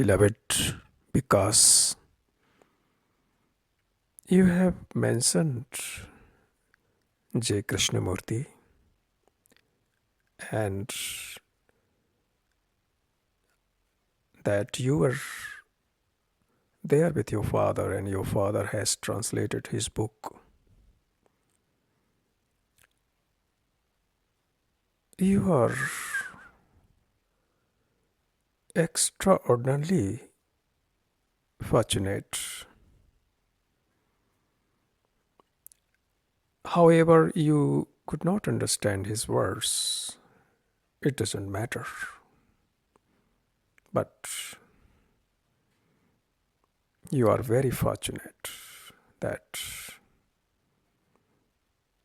beloved, because you have mentioned J. Krishnamurti, and that you were there with your father and your father has translated his book. You are extraordinarily fortunate. However, you could not understand his words. It doesn't matter. But you are very fortunate that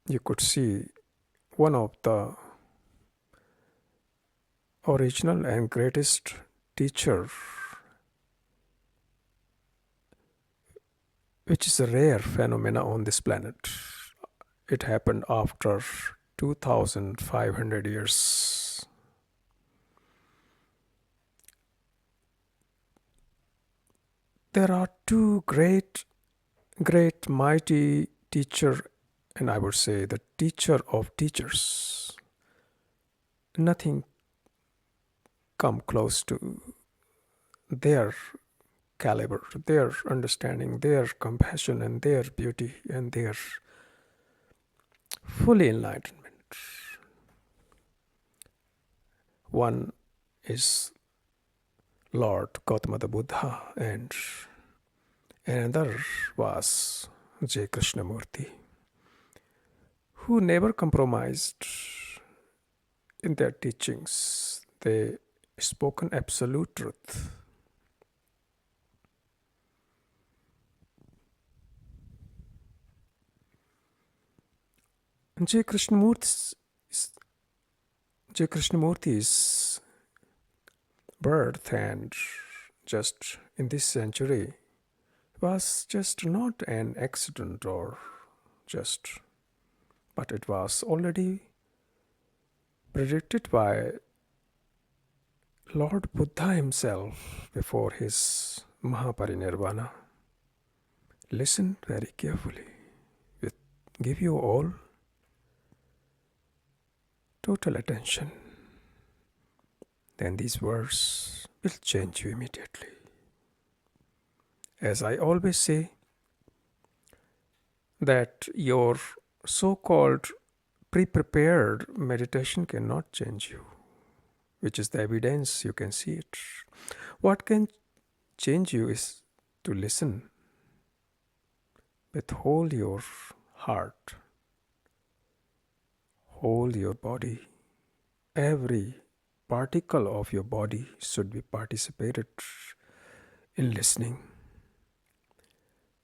you could see one of the original and greatest teacher, which is a rare phenomena on this planet. It happened after 2500 years. There are two great mighty teacher, and I would say the teacher of teachers. Nothing come close to their caliber, their understanding, their compassion, and their beauty, and their fully enlightenment. One is Lord Gautama the Buddha, and another was J. Krishnamurti, who never compromised in their teachings. They spoke an absolute truth. J. Krishnamurti's birth and just in this century was just not an accident or just, but it was already predicted by Lord Buddha himself before his Mahaparinirvana. Listen very carefully. Give you all total attention. Then these words will change you immediately. As I always say, that your so-called pre-prepared meditation cannot change you, which is the evidence, you can see it. What can change you is to listen with whole your heart, whole your body. Every particle of your body should be participated in listening.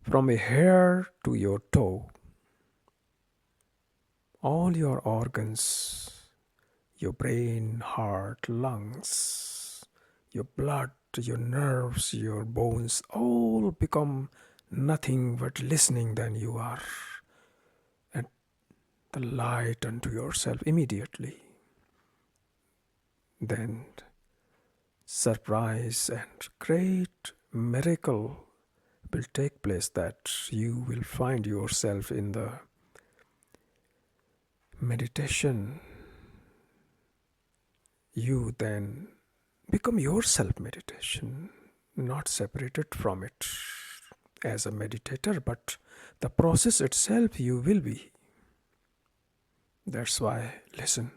From a hair to your toe, all your organs, your brain, heart, lungs, your blood, your nerves, your bones, all become nothing but listening than you are. And the light unto yourself immediately. Then surprise and great miracle will take place, that you will find yourself in the meditation. You then become yourself meditation, not separated from it as a meditator, but the process itself you will be. That's why listen.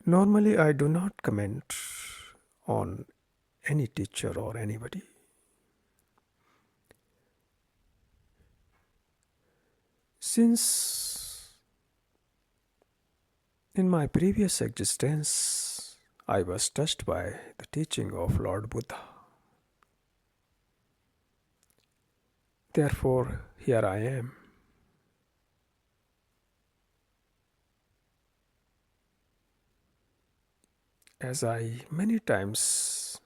Normally I do not comment on any teacher or anybody. Since in my previous existence I was touched by the teaching of Lord Buddha. Therefore, here I am. As I many times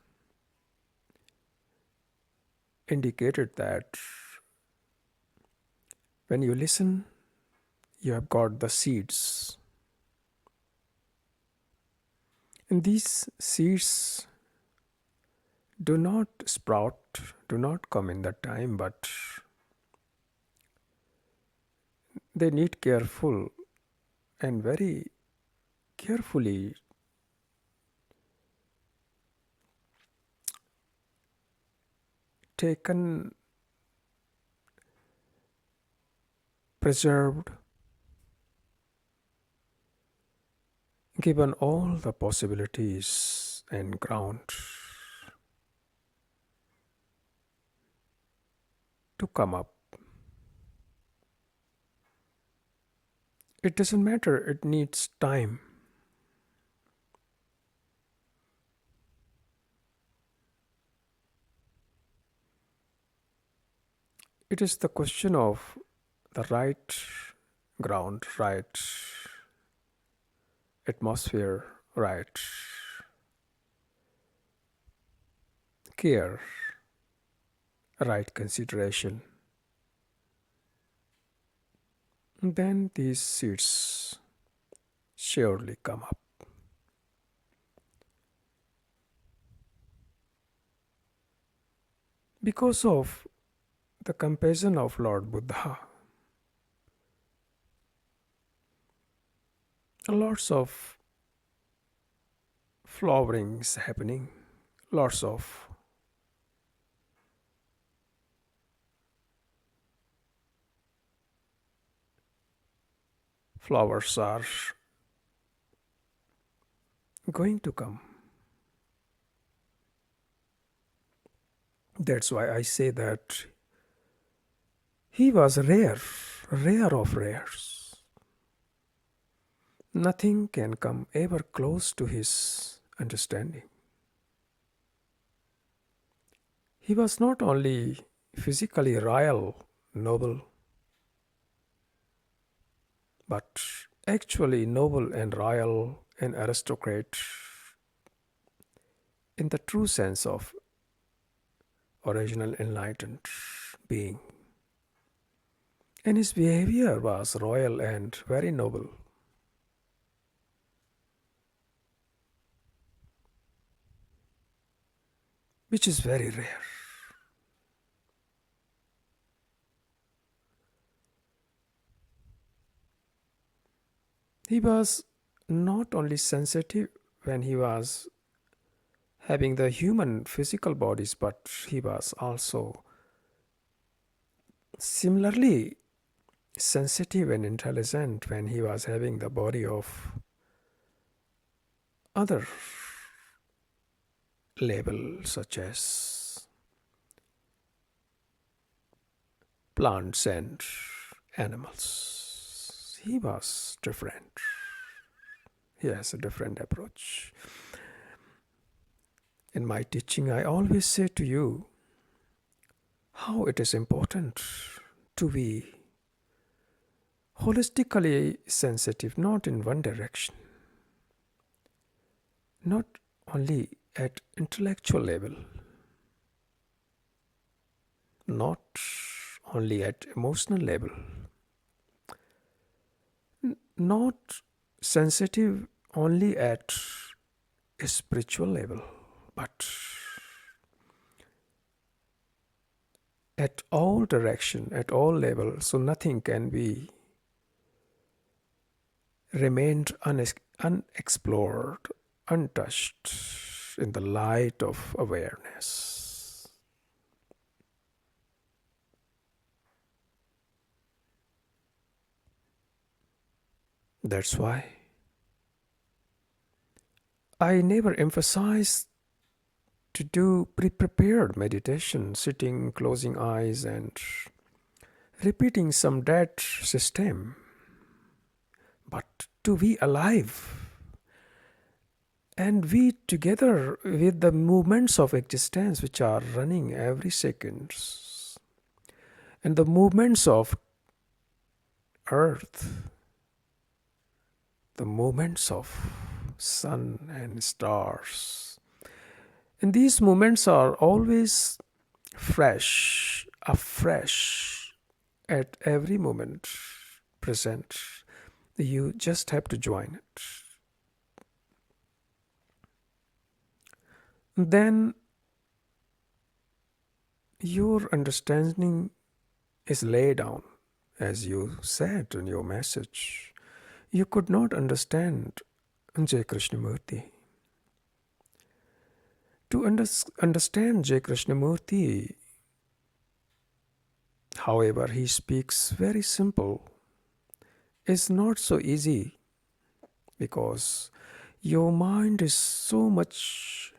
indicated that when you listen, you have got the seeds. And these seeds do not sprout, do not come in that time, but they need careful and very carefully taken, preserved, given all the possibilities and ground to come up. It doesn't matter, it needs time. It is the question of the right ground, right atmosphere, right care, right consideration. Then these seeds surely come up. Because of the compassion of Lord Buddha, lots of flowerings happening, lots of flowers are going to come. That's why I say that he was rare, rare of rares. Nothing can come ever close to his understanding. He was not only physically royal, noble, but actually noble and royal and aristocrat in the true sense of original enlightened being. And his behavior was royal and very noble. Which is very rare. He was not only sensitive when he was having the human physical bodies, but he was also similarly sensitive and intelligent when he was having the body of other label such as plants and animals. He was different. He has a different approach. In my teaching, I always say to you how it is important to be holistically sensitive, not in one direction, not only at intellectual level, not only at emotional level, not sensitive only at a spiritual level, but at all direction, at all levels, so nothing can be remained unexplored, untouched in the light of awareness. That's why I never emphasize to do pre-prepared meditation, sitting, closing eyes and repeating some dead system, but to be alive and we together with the movements of existence which are running every second and the movements of earth, the movements of sun and stars. And these moments are always fresh, afresh at every moment present. You just have to join it. Then your understanding is laid down, as you said in your message. You could not understand J. Krishnamurti. To understand J. Krishnamurti, however, he speaks very simple, is not so easy because your mind is so much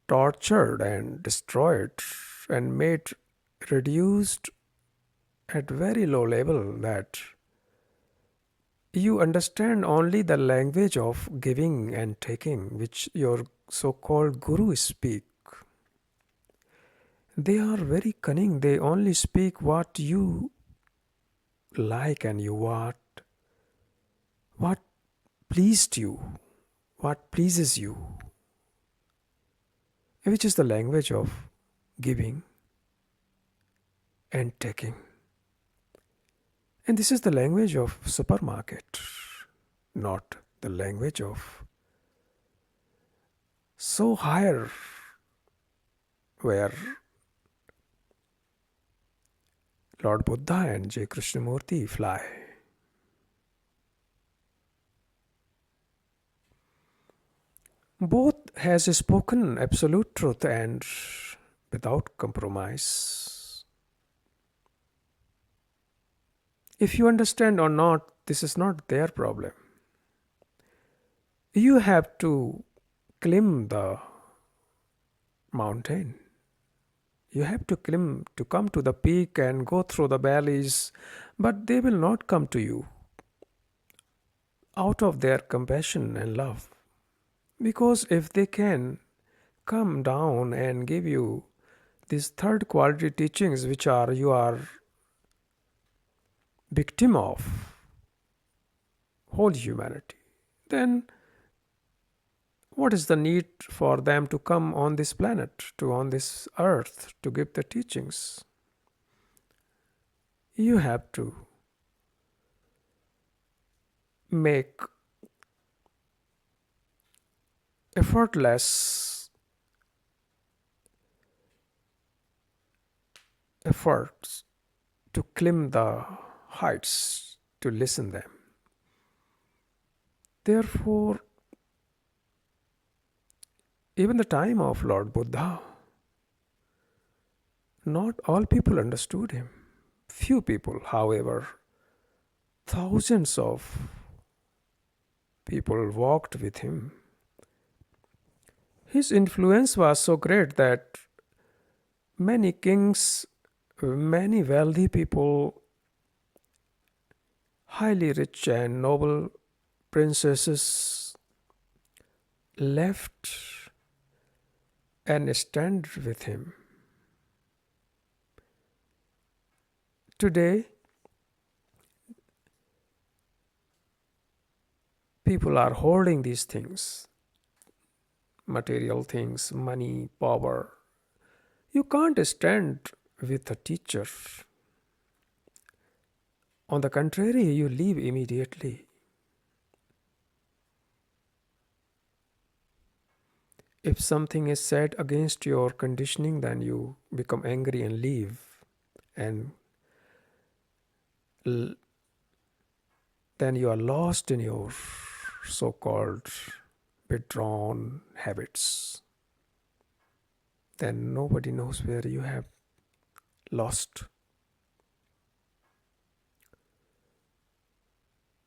tortured and destroyed and made reduced at very low level that you understand only the language of giving and taking, which your so-called gurus speak. They are very cunning. They only speak what you like and you what pleased you, what pleases you, which is the language of giving and taking. And this is the language of supermarket, not the language of so higher, where Lord Buddha and J. Krishnamurti fly. Both has spoken absolute truth and without compromise. If you understand or not, this is not their problem. You have to climb the mountain. You have to climb to come to the peak and go through the valleys, but they will not come to you out of their compassion and love. Because if they can come down and give you these third quality teachings which are you are victim of whole humanity, then what is the need for them to come on this planet, to on this earth, to give the teachings? You have to make effortless efforts to climb the heights to listen them. Therefore, even the time of Lord Buddha, not all people understood him. Few people, however, thousands of people walked with him. His influence was so great that many kings, many wealthy people, highly rich and noble princesses left and stand with him. Today, people are holding these things, material things, money, power. You can't stand with a teacher. On the contrary, you leave immediately. If something is said against your conditioning, then you become angry and leave. And then you are lost in your so-called withdrawn habits. Then nobody knows where you have lost.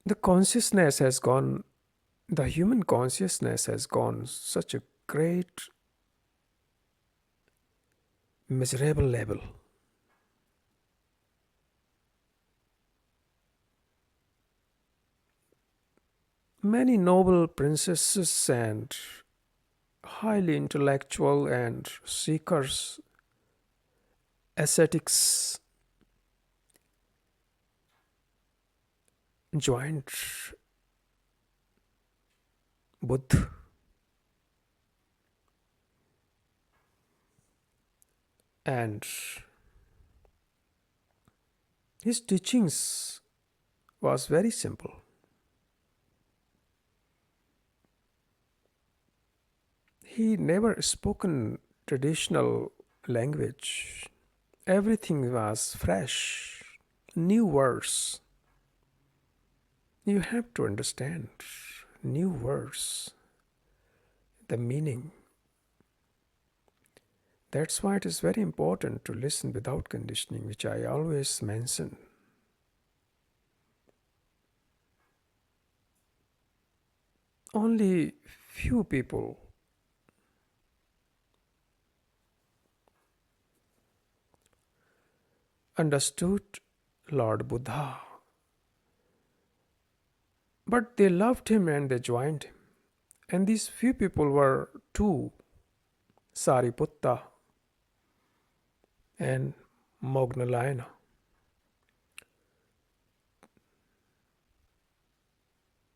The consciousness has gone, the human consciousness has gone such a great, miserable level. Many noble princesses and highly intellectual and seekers, ascetics, joined Buddha. And his teachings was very simple. He never spoken traditional language, everything was fresh, new words. You have to understand new words, the meaning. That's why it is very important to listen without conditioning, which I always mention. Only few people understood Lord Buddha, but they loved him and they joined him. And these few people were two, Sariputta and Mognalayana.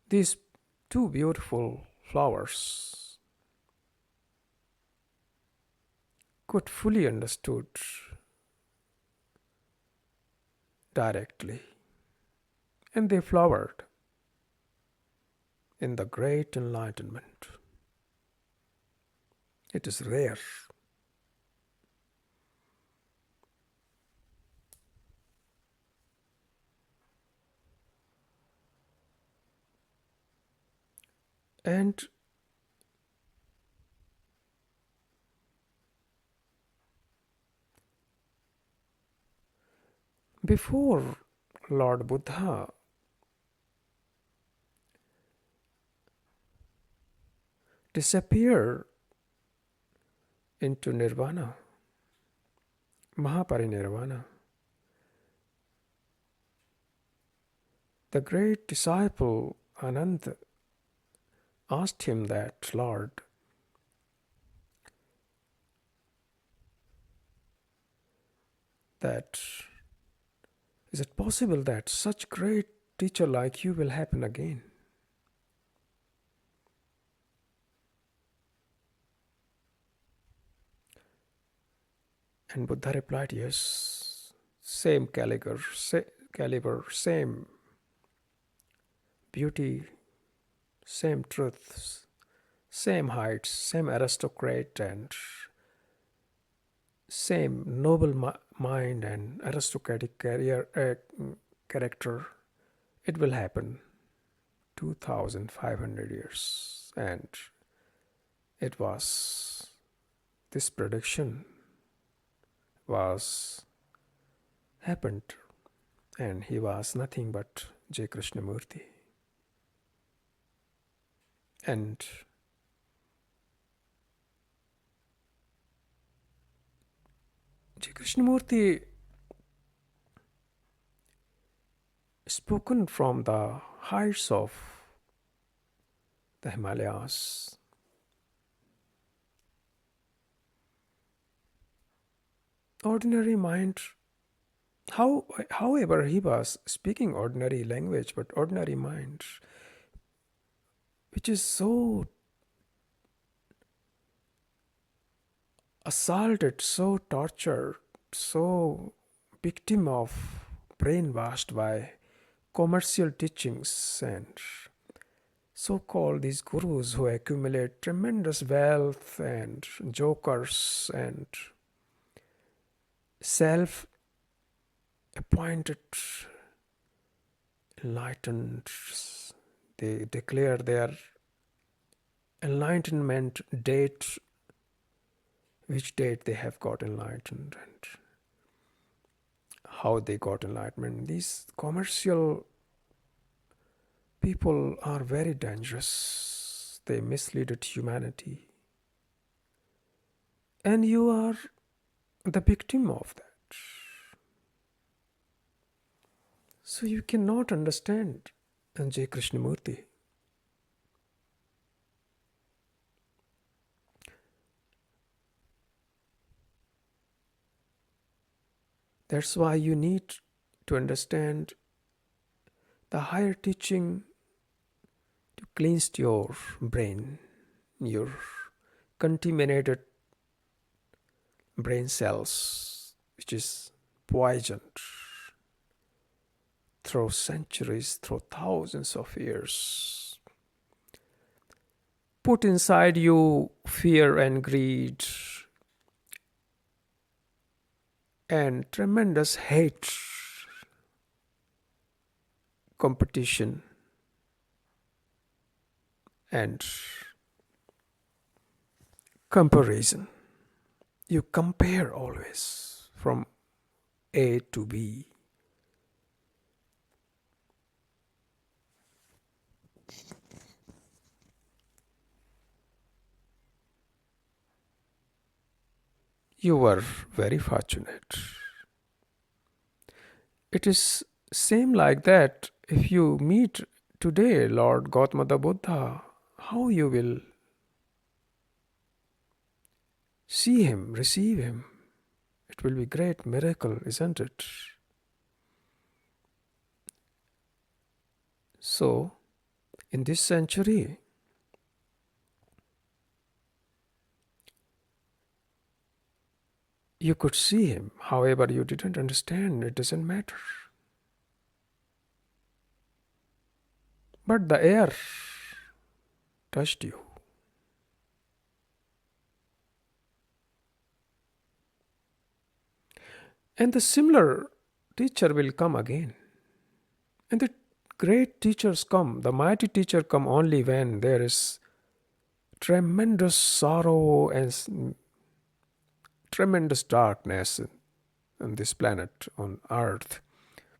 These two beautiful flowers could fully understood directly, and they flowered in the great enlightenment. It is rare. And before Lord Buddha disappeared into nirvana, Mahaparinirvana, the great disciple Ananda asked him that, Lord, that is it possible that such great teacher like you will happen again? And Buddha replied, yes, same caliber, same beauty, same truths, same heights, same aristocrat and same noble mind and aristocratic character. It will happen 2500 years. And it was, this prediction was happened, and he was nothing but J. Krishnamurti. And J. Krishnamurti spoken from the heights of the Himalayas. Ordinary mind, however, he was speaking ordinary language, but ordinary mind, which is so assaulted, so tortured, so victim of brainwashed by commercial teachings and so-called these gurus who accumulate tremendous wealth and jokers and self-appointed enlightened. They declare their enlightenment date, which date they have got enlightened and how they got enlightenment. These commercial people are very dangerous. They misleaded humanity. And you are the victim of that. So you cannot understand J. Krishnamurti. That's why you need to understand the higher teaching to cleanse your brain, your contaminated brain cells, which is poisoned through centuries, through thousands of years. Put inside you fear and greed, and tremendous hate, competition, and comparison. You compare always from A to B. You were very fortunate. It is same like that. If you meet today Lord Gautama Buddha, how you will see him, receive him. It will be great miracle, isn't it? So, in this century, you could see him. However, you didn't understand. It doesn't matter. But the air touched you. And the similar teacher will come again. And the great teachers come, the mighty teacher come only when there is tremendous sorrow and tremendous darkness on this planet, on earth.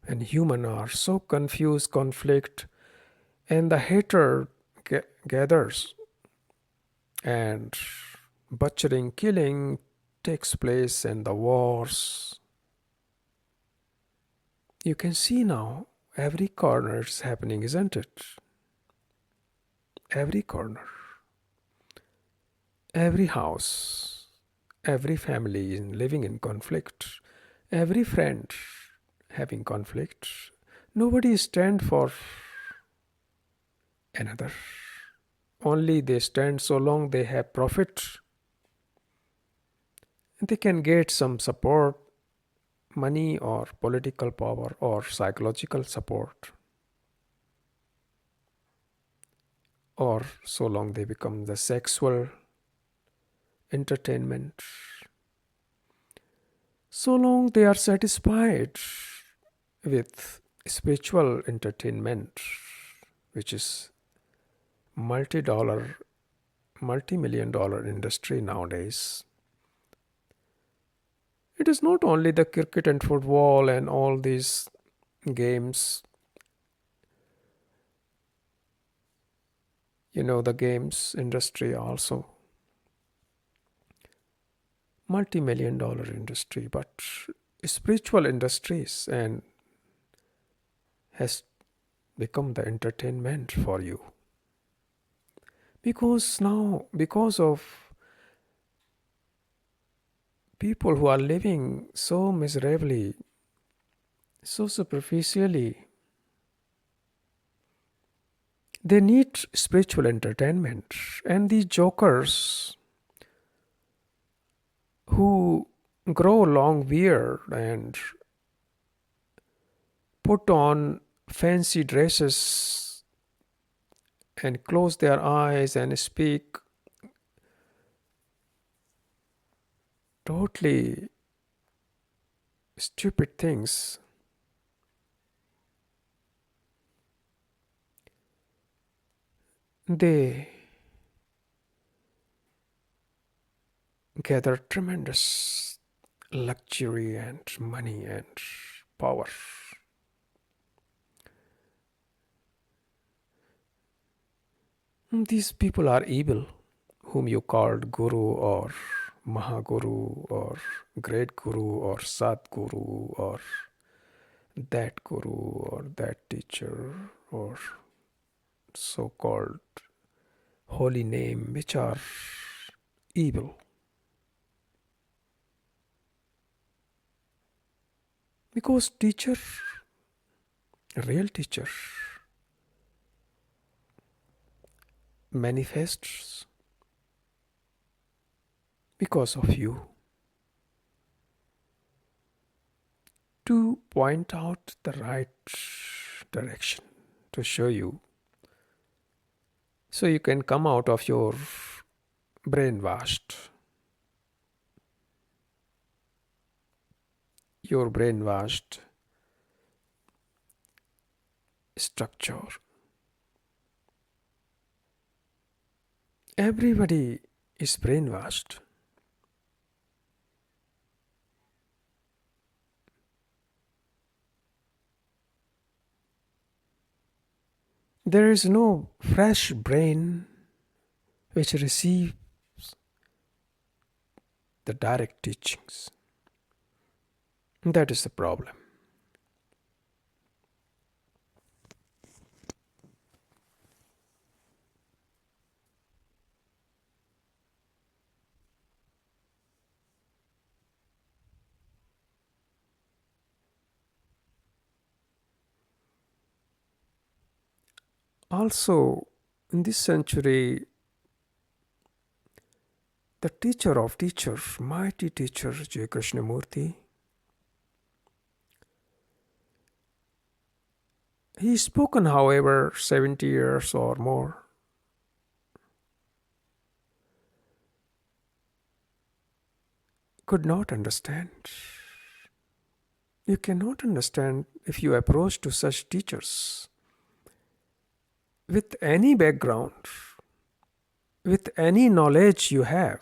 And humans are so confused, conflict, and the hatred gathers, and butchering, killing takes place, and the wars. You can see now every corner is happening, isn't it? Every corner, every house, every family is living in conflict, every friend having conflict. Nobody stand for another. Only they stand so long they have profit. And they can get some support, money or political power or psychological support. Or so long they become the sexual entertainment. So long they are satisfied with spiritual entertainment, which is multi-million dollar industry nowadays. It is not only the cricket and football and all these games. The games industry also multi-million dollar industry, but spiritual industries and has become the entertainment for you. Because of people who are living so miserably, so superficially, they need spiritual entertainment. And these jokers who grow long beard and put on fancy dresses and close their eyes and speak totally stupid things. They gather tremendous luxury and money and power. These people are evil, whom you called Guru or Mahaguru or Great Guru or Satguru or that Guru or that teacher or so-called holy name, which are evil. Because teacher, real teacher, manifests because of you to point out the right direction, to show you, so you can come out of your brainwashed. your brainwashed structure. Everybody is brainwashed. There is no fresh brain which receives the direct teachings. That is the problem. Also, in this century, the teacher of teachers, mighty teacher J. Krishnamurti, he spoken, however, 70 years or more. Could not understand. You cannot understand if you approach to such teachers with any background, with any knowledge you have,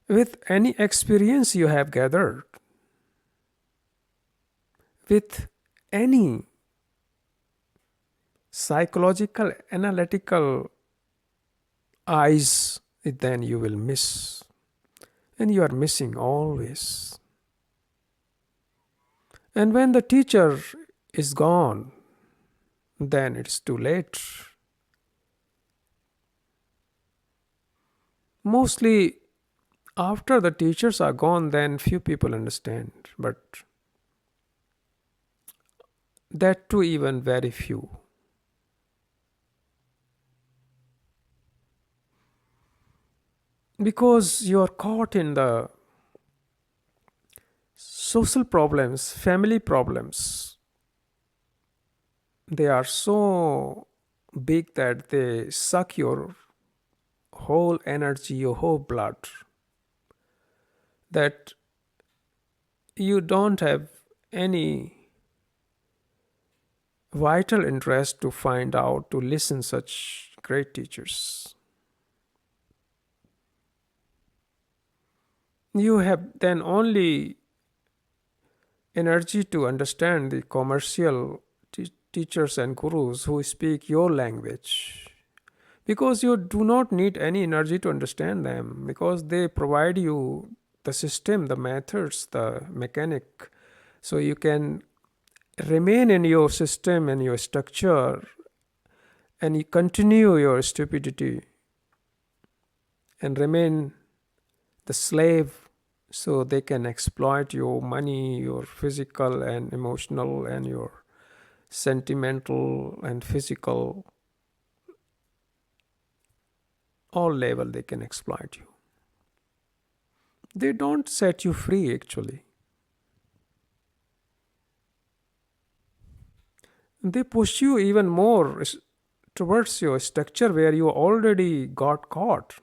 with any experience you have gathered, with any psychological, analytical eyes, then you will miss. And you are missing always. And when the teacher is gone, then it's too late. Mostly after the teachers are gone, then few people understand. But that too, even very few. Because you are caught in the social problems, family problems. They are so big that they suck your whole energy, your whole blood, that you don't have any vital interest to find out, to listen such great teachers. You have then only energy to understand the commercial teachers and gurus who speak your language, because you do not need any energy to understand them, because they provide you the system, the methods, the mechanic, so you can remain in your system and your structure, and you continue your stupidity and remain the slave, so they can exploit your money, your physical and emotional and your sentimental and physical, all level they can exploit you. They don't set you free actually. They push you even more towards your structure where you already got caught.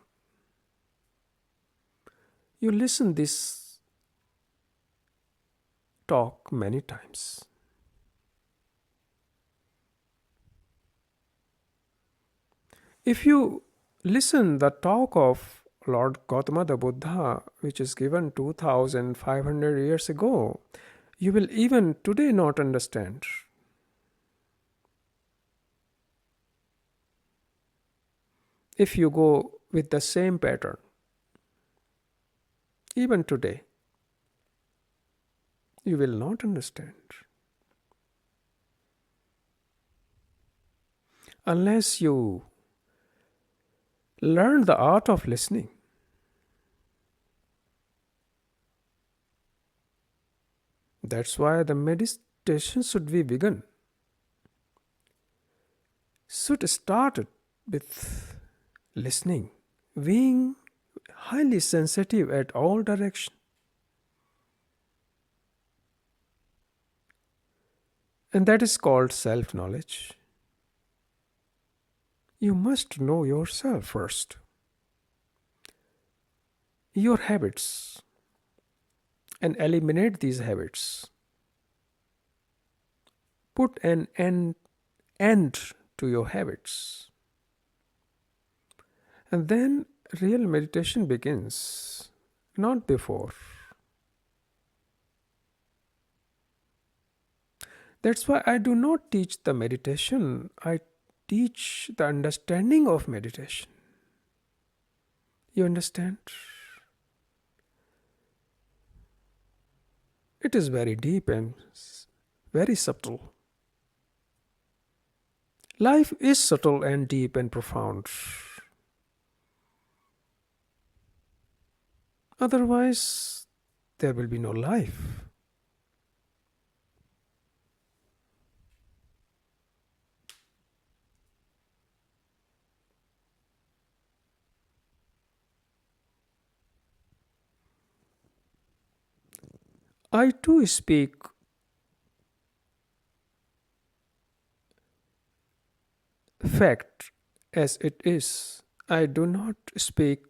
You listen this talk many times. If you listen the talk of Lord Gautama the Buddha, which is given 2500 years ago, you will even today not understand. If you go with the same pattern, even today, you will not understand. Unless you learn the art of listening. That's why the meditation should be begun. Should start with listening, being highly sensitive at all directions. And that is called self-knowledge. You must know yourself first. Your habits, and eliminate these habits. Put an end to your habits. And then real meditation begins, not before. That's why I do not teach the meditation, I teach the understanding of meditation. You understand? It is very deep and very subtle. Life is subtle and deep and profound. Otherwise, there will be no life. I too speak fact as it is. I do not speak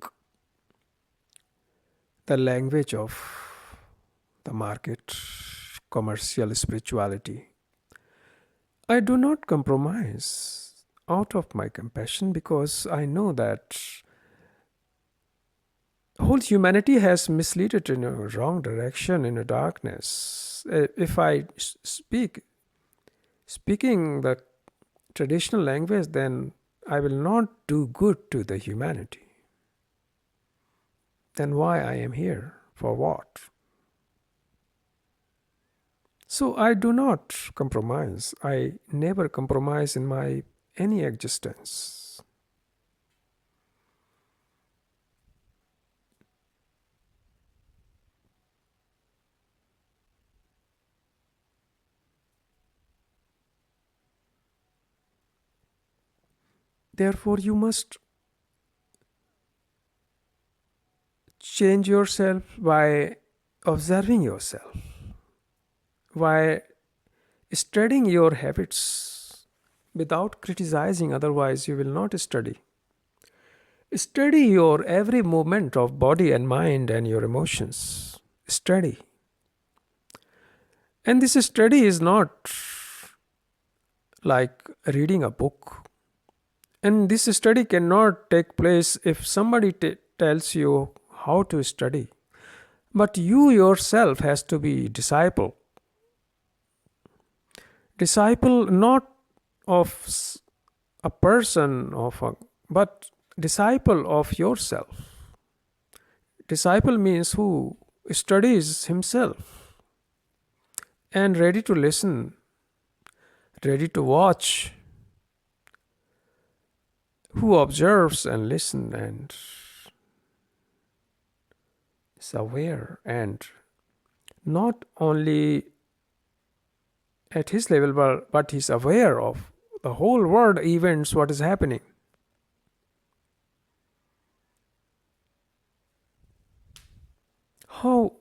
the language of the market, commercial spirituality. I do not compromise out of my compassion because I know that whole humanity has misled it in a wrong direction, in a darkness. If I speaking the traditional language, then I will not do good to the humanity. Then why I am here? For what? So I do not compromise. I never compromise in my any existence. Therefore, you must change yourself by observing yourself, by studying your habits without criticizing, otherwise, you will not study. Study your every movement of body and mind and your emotions. Study. And this study is not like reading a book. And this study cannot take place if somebody tells you how to study. But you yourself has to be disciple. Disciple not of a person, but disciple of yourself. Disciple means who studies himself and ready to listen, ready to watch, who observes and listens and is aware, and not only at his level, but he's aware of the whole world events, what is happening. How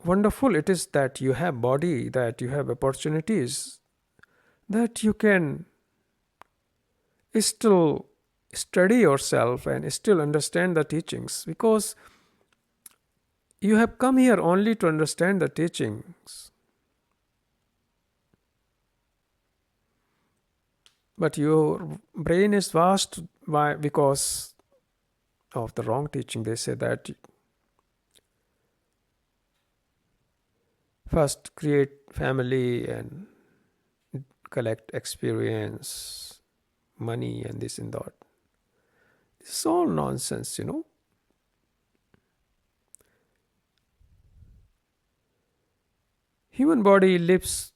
wonderful it is that you have body, that you have opportunities, that you can still study yourself and still understand the teachings, because you have come here only to understand the teachings. But your brain is vast because of the wrong teaching. They say that first create family and collect experience, money, and this and that. This is all nonsense, Human body lives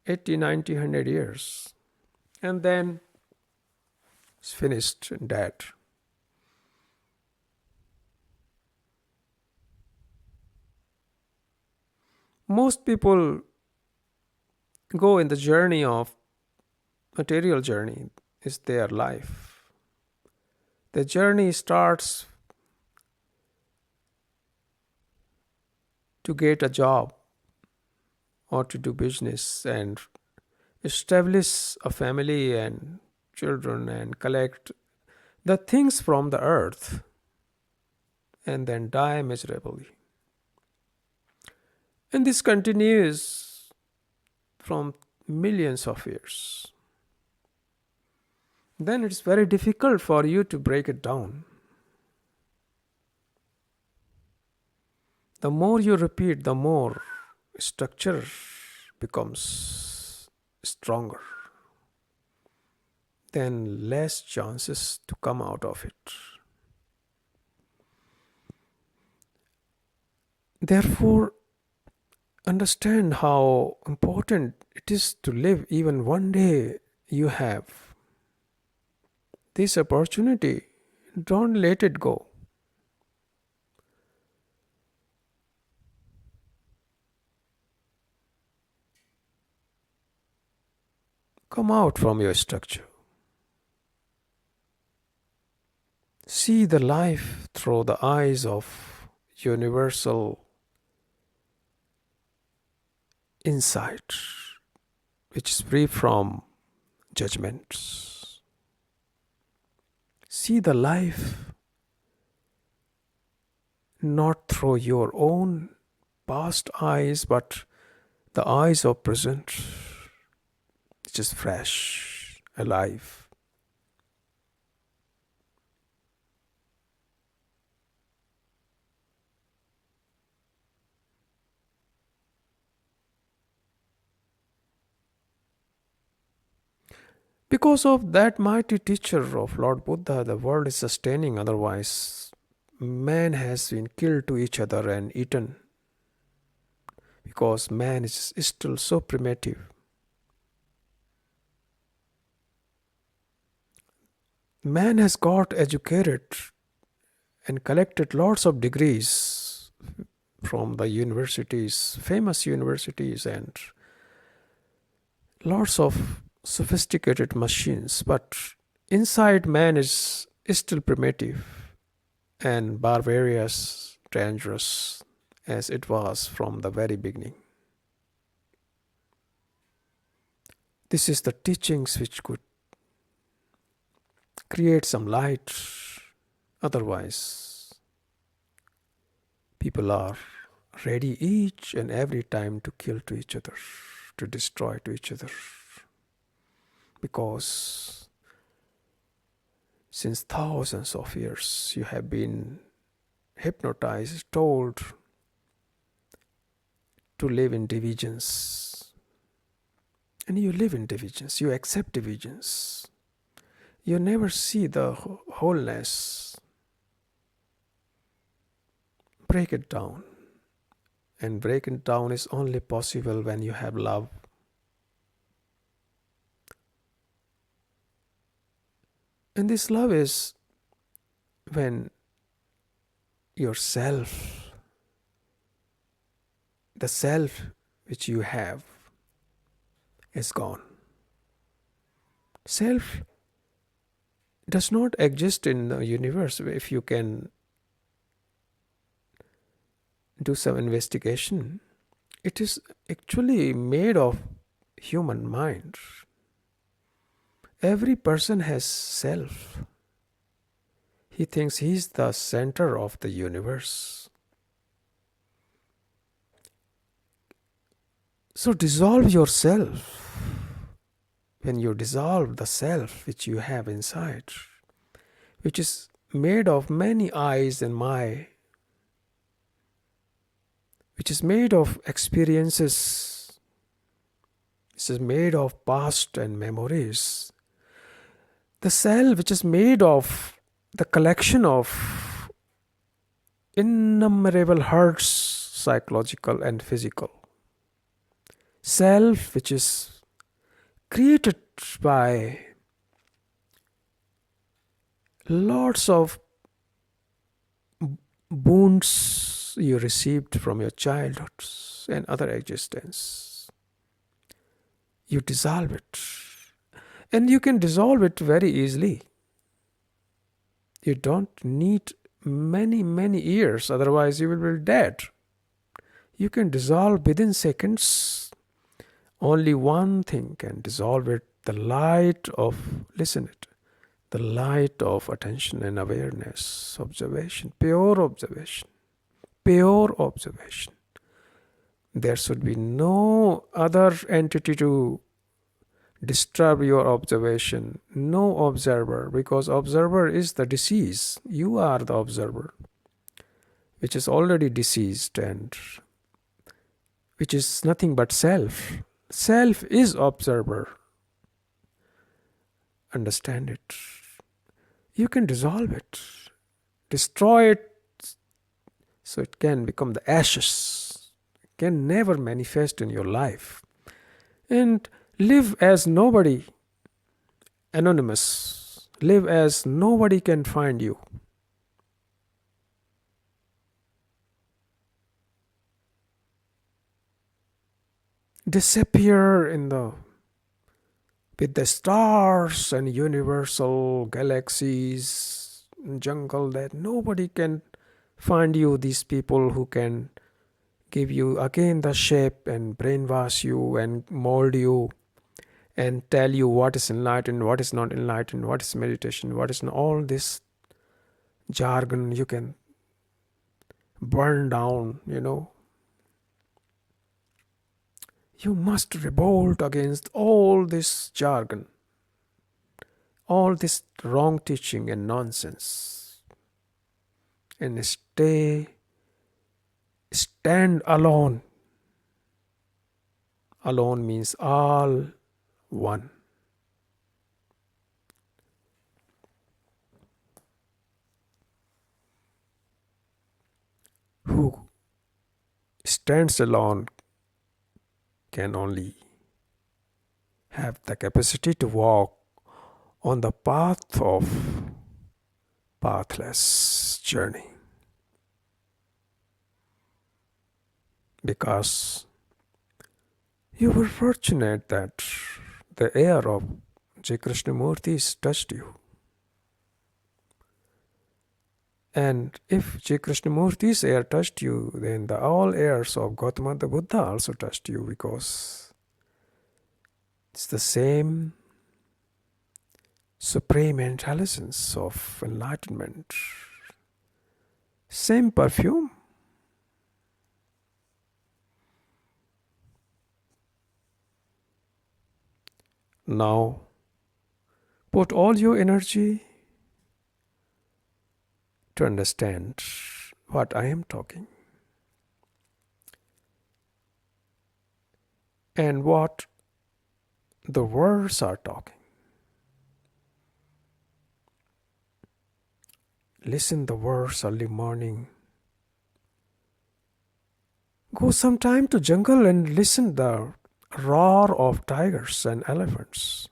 80, 90, 100 years and then it's finished and dead. Most people go in the journey of material journey is their life. The journey starts to get a job or to do business and establish a family and children and collect the things from the earth and then die miserably. And this continues from millions of years. Then it's very difficult for you to break it down. The more you repeat, the more structure becomes stronger, then less chances to come out of it. Therefore, understand how important it is to live even one day you have this opportunity. Don't let it go. Come out from your structure. See the life through the eyes of universal insight, which is free from judgments. See the life not through your own past eyes, but the eyes of present, which is fresh, alive. Because of that mighty teacher of Lord Buddha, the world is sustaining, otherwise, man has been killed to each other and eaten. Because man is still so primitive. Man has got educated and collected lots of degrees from the universities, famous universities, and lots of sophisticated machines, but inside man is still primitive and barbarous, dangerous, as it was from the very beginning. This is the teachings which could create some light. Otherwise, people are ready each and every time to kill to each other, to destroy to each other. Because since thousands of years you have been hypnotized, told to live in divisions. And you live in divisions, you accept divisions. You never see the wholeness. Break it down. And breaking it down is only possible when you have love. And this love is when yourself, the self which you have, is gone. Self does not exist in the universe. If you can do some investigation, it is actually made of human mind. Every person has self. He thinks he is the center of the universe. So dissolve yourself. When you dissolve the self which you have inside, which is made of many eyes and my, which is made of experiences, which is made of past and memories, the self which is made of the collection of innumerable hurts, psychological and physical. Self which is created by lots of wounds you received from your childhood and other existence. You dissolve it. And you can dissolve it very easily. You don't need many years, otherwise you will be dead. You can dissolve within seconds. Only one thing can dissolve it, the light of, listen it, the light of attention and awareness, observation, pure observation, pure observation. There should be no other entity to disturb your observation, no observer, because observer is the disease. You are the observer, which is already diseased and which is nothing but self. Self is observer. Understand it. You can dissolve it, destroy it, so it can become the ashes, can never manifest in your life. And live as nobody, anonymous. Live as nobody can find you. Disappear with the stars and universal galaxies, jungle, that nobody can find you. These people who can give you again the shape and brainwash you and mold you and tell you what is enlightened, what is not enlightened, what is meditation, what is not. All this jargon you can burn down, You must revolt against all this jargon, all this wrong teaching and nonsense, and stand alone. Alone means all one. Who stands alone can only have the capacity to walk on the path of pathless journey. Because you were fortunate that the air of J. Krishnamurti touched you. And if J. Krishnamurti's air touched you, then the all airs of Gautama the Buddha also touched you, because it's the same supreme intelligence of enlightenment, same perfume. Now, put all your energy to understand what I am talking and what the words are talking. Listen the words early morning. Go sometime to jungle and listen the roar of tigers and elephants.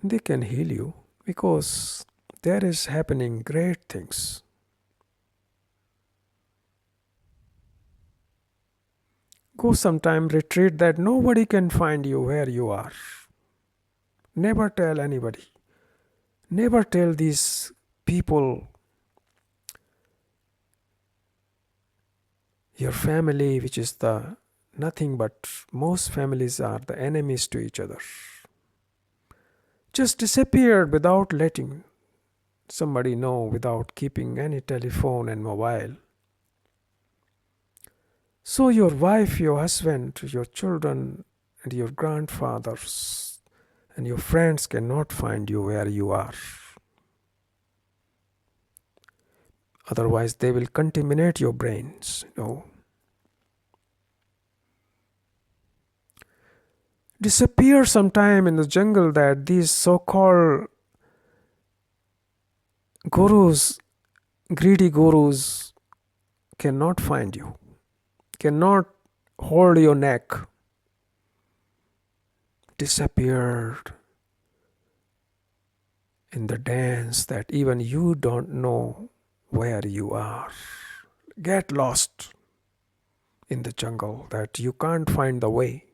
They can heal you, because there is happening great things. Go sometime retreat that nobody can find you where you are. Never tell anybody. Never tell these people, your family, which is the nothing but most families are the enemies to each other. Just disappeared without letting somebody know, without keeping any telephone and mobile. So your wife, your husband, your children, and your grandfathers and your friends cannot find you where you are. Otherwise, they will contaminate your brains. Disappear sometime in the jungle that these so-called gurus, greedy gurus, cannot find you, cannot hold your neck. Disappeared in the dance that even you don't know where you are. Get lost in the jungle that you can't find the way.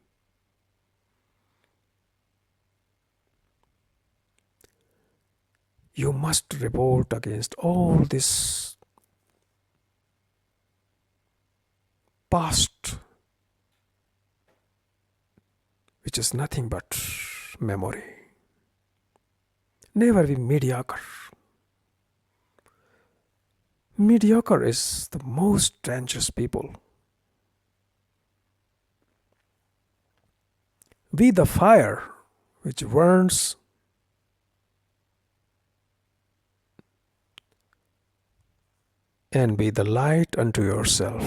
You must revolt against all this past, which is nothing but memory. Never be mediocre. Mediocre is the most dangerous people. Be the fire which burns and be the light unto yourself.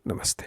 Namaste.